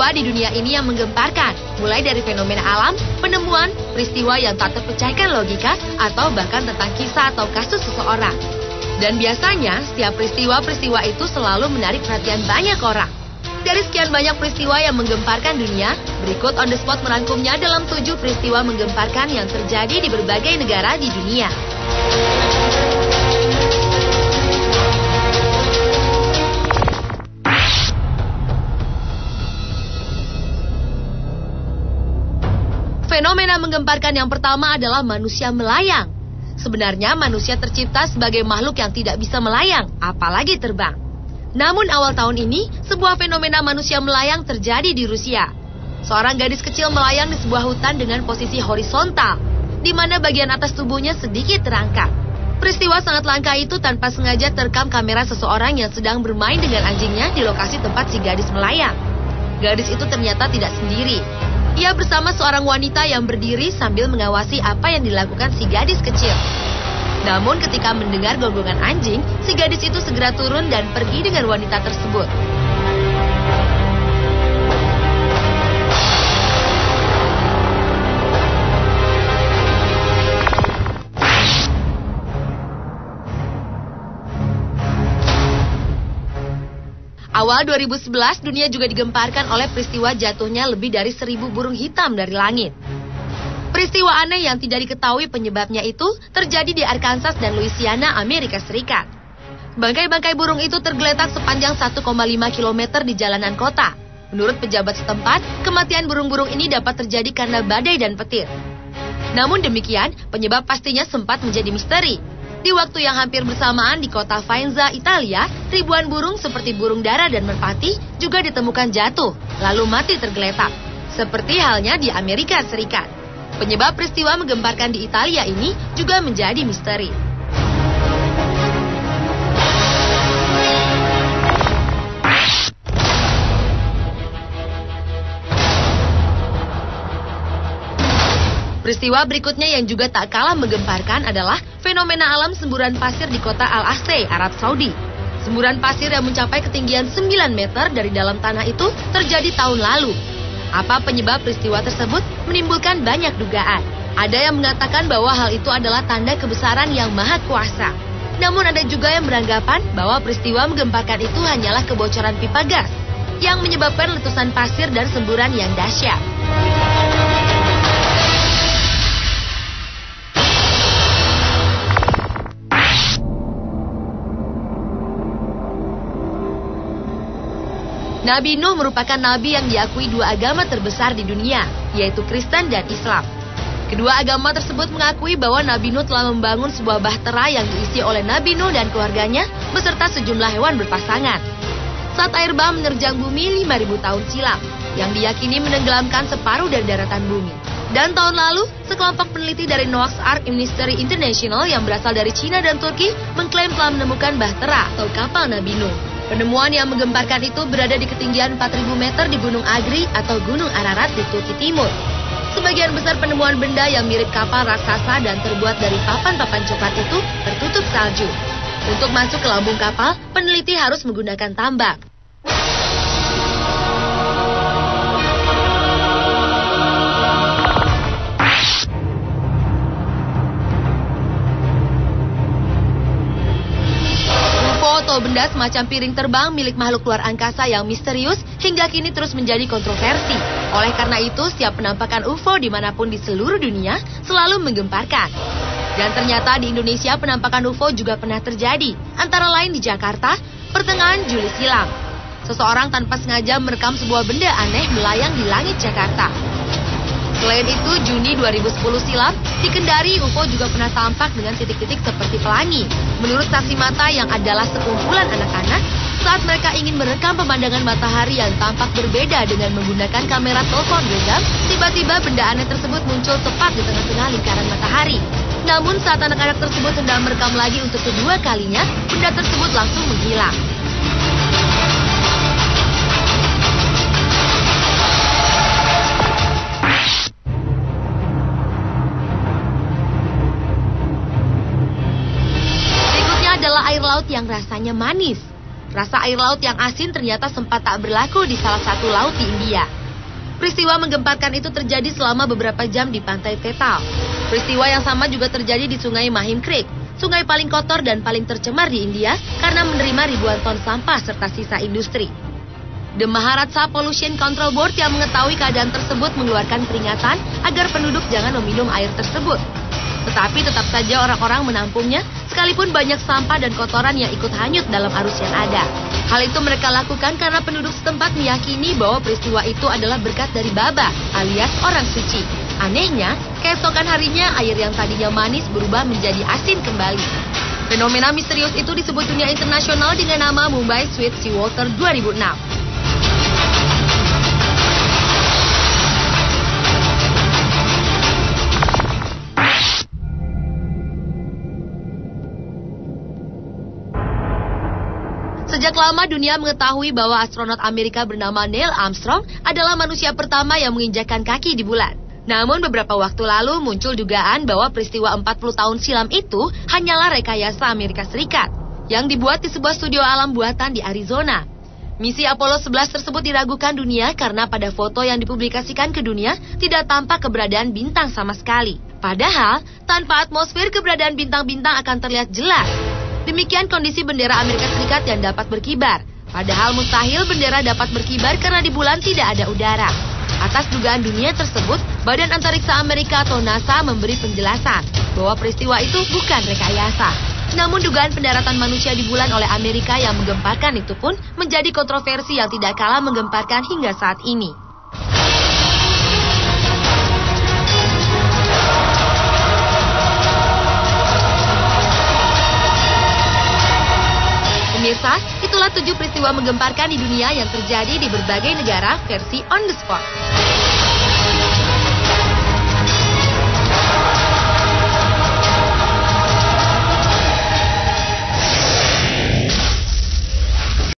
peristiwa di dunia ini yang menggemparkan, mulai dari fenomena alam, penemuan, peristiwa yang tak terpecahkan logika, atau bahkan tentang kisah atau kasus seseorang. Dan biasanya, setiap peristiwa-peristiwa itu selalu menarik perhatian banyak orang. Dari sekian banyak peristiwa yang menggemparkan dunia, berikut On The Spot merangkumnya dalam 7 peristiwa menggemparkan yang terjadi di berbagai negara di dunia. Fenomena menggemparkan yang pertama adalah manusia melayang. Sebenarnya manusia tercipta sebagai makhluk yang tidak bisa melayang, apalagi terbang. Namun awal tahun ini, sebuah fenomena manusia melayang terjadi di Rusia. Seorang gadis kecil melayang di sebuah hutan dengan posisi horizontal, di mana bagian atas tubuhnya sedikit terangkat. Peristiwa sangat langka itu tanpa sengaja terekam kamera seseorang yang sedang bermain dengan anjingnya di lokasi tempat si gadis melayang. Gadis itu ternyata tidak sendiri. Ia bersama seorang wanita yang berdiri sambil mengawasi apa yang dilakukan si gadis kecil. Namun ketika mendengar gonggongan anjing, si gadis itu segera turun dan pergi dengan wanita tersebut. Awal 2011, dunia juga digemparkan oleh peristiwa jatuhnya lebih dari 1.000 burung hitam dari langit. Peristiwa aneh yang tidak diketahui penyebabnya itu terjadi di Arkansas dan Louisiana, Amerika Serikat. Bangkai-bangkai burung itu tergeletak sepanjang 1,5 km di jalanan kota. Menurut pejabat setempat, kematian burung-burung ini dapat terjadi karena badai dan petir. Namun demikian, penyebab pastinya sempat menjadi misteri. Di waktu yang hampir bersamaan di kota Faenza, Italia, ribuan burung seperti burung dara dan merpati juga ditemukan jatuh, lalu mati tergeletak. Seperti halnya di Amerika Serikat. Penyebab peristiwa menggemparkan di Italia ini juga menjadi misteri. Peristiwa berikutnya yang juga tak kalah menggemparkan adalah fenomena alam semburan pasir di kota Al-Aqsa, Arab Saudi. Semburan pasir yang mencapai ketinggian 9 meter dari dalam tanah itu terjadi tahun lalu. Apa penyebab peristiwa tersebut menimbulkan banyak dugaan. Ada yang mengatakan bahwa hal itu adalah tanda kebesaran yang maha kuasa. Namun ada juga yang beranggapan bahwa peristiwa menggemparkan itu hanyalah kebocoran pipa gas yang menyebabkan letusan pasir dan semburan yang dahsyat. Nabi Nuh merupakan nabi yang diakui 2 agama terbesar di dunia, yaitu Kristen dan Islam. Kedua agama tersebut mengakui bahwa Nabi Nuh telah membangun sebuah bahtera yang diisi oleh Nabi Nuh dan keluarganya beserta sejumlah hewan berpasangan. Saat air bah menerjang bumi 5.000 tahun silam, yang diyakini menenggelamkan separuh dari daratan bumi. Dan tahun lalu, sekelompok peneliti dari Noah's Ark Ministry International yang berasal dari Cina dan Turki mengklaim telah menemukan bahtera atau kapal Nabi Nuh. Penemuan yang menggemparkan itu berada di ketinggian 4.000 meter di Gunung Agri atau Gunung Ararat di Turki Timur. Sebagian besar penemuan benda yang mirip kapal raksasa dan terbuat dari papan-papan coklat itu tertutup salju. Untuk masuk ke lambung kapal, peneliti harus menggunakan tambang. Atau benda semacam piring terbang milik makhluk luar angkasa yang misterius hingga kini terus menjadi kontroversi. Oleh karena itu, setiap penampakan UFO dimanapun di seluruh dunia selalu menggemparkan. Dan ternyata di Indonesia penampakan UFO juga pernah terjadi, antara lain di Jakarta, pertengahan Juli silam. Seseorang tanpa sengaja merekam sebuah benda aneh melayang di langit Jakarta. Selain itu, Juni 2010 silam, di Kendari UFO juga pernah tampak dengan titik-titik seperti pelangi. Menurut saksi mata yang adalah sekumpulan anak-anak, saat mereka ingin merekam pemandangan matahari yang tampak berbeda dengan menggunakan kamera telepon genggam, tiba-tiba benda aneh tersebut muncul tepat di tengah-tengah lingkaran matahari. Namun saat anak-anak tersebut sedang merekam lagi untuk kedua kalinya, benda tersebut langsung menghilang. Adalah air laut yang rasanya manis. Rasa air laut yang asin ternyata sempat tak berlaku di salah satu laut di India. Peristiwa menggemparkan itu terjadi selama beberapa jam di pantai Tetal. Peristiwa yang sama juga terjadi di Sungai Mahim Creek, sungai paling kotor dan paling tercemar di India karena menerima ribuan ton sampah serta sisa industri. The Maharashtra Pollution Control Board yang mengetahui keadaan tersebut mengeluarkan peringatan agar penduduk jangan meminum air tersebut. Tetapi tetap saja orang-orang menampungnya, sekalipun banyak sampah dan kotoran yang ikut hanyut dalam arus yang ada. Hal itu mereka lakukan karena penduduk setempat meyakini bahwa peristiwa itu adalah berkat dari Baba, alias orang suci. Anehnya, keesokan harinya air yang tadinya manis berubah menjadi asin kembali. Fenomena misterius itu disebut dunia internasional dengan nama Mumbai Sweet Seawater 2006. Sejak lama dunia mengetahui bahwa astronot Amerika bernama Neil Armstrong adalah manusia pertama yang menginjakkan kaki di bulan. Namun beberapa waktu lalu muncul dugaan bahwa peristiwa 40 tahun silam itu hanyalah rekayasa Amerika Serikat yang dibuat di sebuah studio alam buatan di Arizona. Misi Apollo 11 tersebut diragukan dunia karena pada foto yang dipublikasikan ke dunia tidak tampak keberadaan bintang sama sekali. Padahal, tanpa atmosfer keberadaan bintang-bintang akan terlihat jelas. Demikian kondisi bendera Amerika Serikat yang dapat berkibar. Padahal mustahil bendera dapat berkibar karena di bulan tidak ada udara. Atas dugaan dunia tersebut, Badan Antariksa Amerika atau NASA memberi penjelasan bahwa peristiwa itu bukan rekayasa. Namun dugaan pendaratan manusia di bulan oleh Amerika yang menggemparkan itu pun menjadi kontroversi yang tidak kalah menggemparkan hingga saat ini. Pemirsa, itulah 7 peristiwa menggemparkan di dunia yang terjadi di berbagai negara versi on the spot.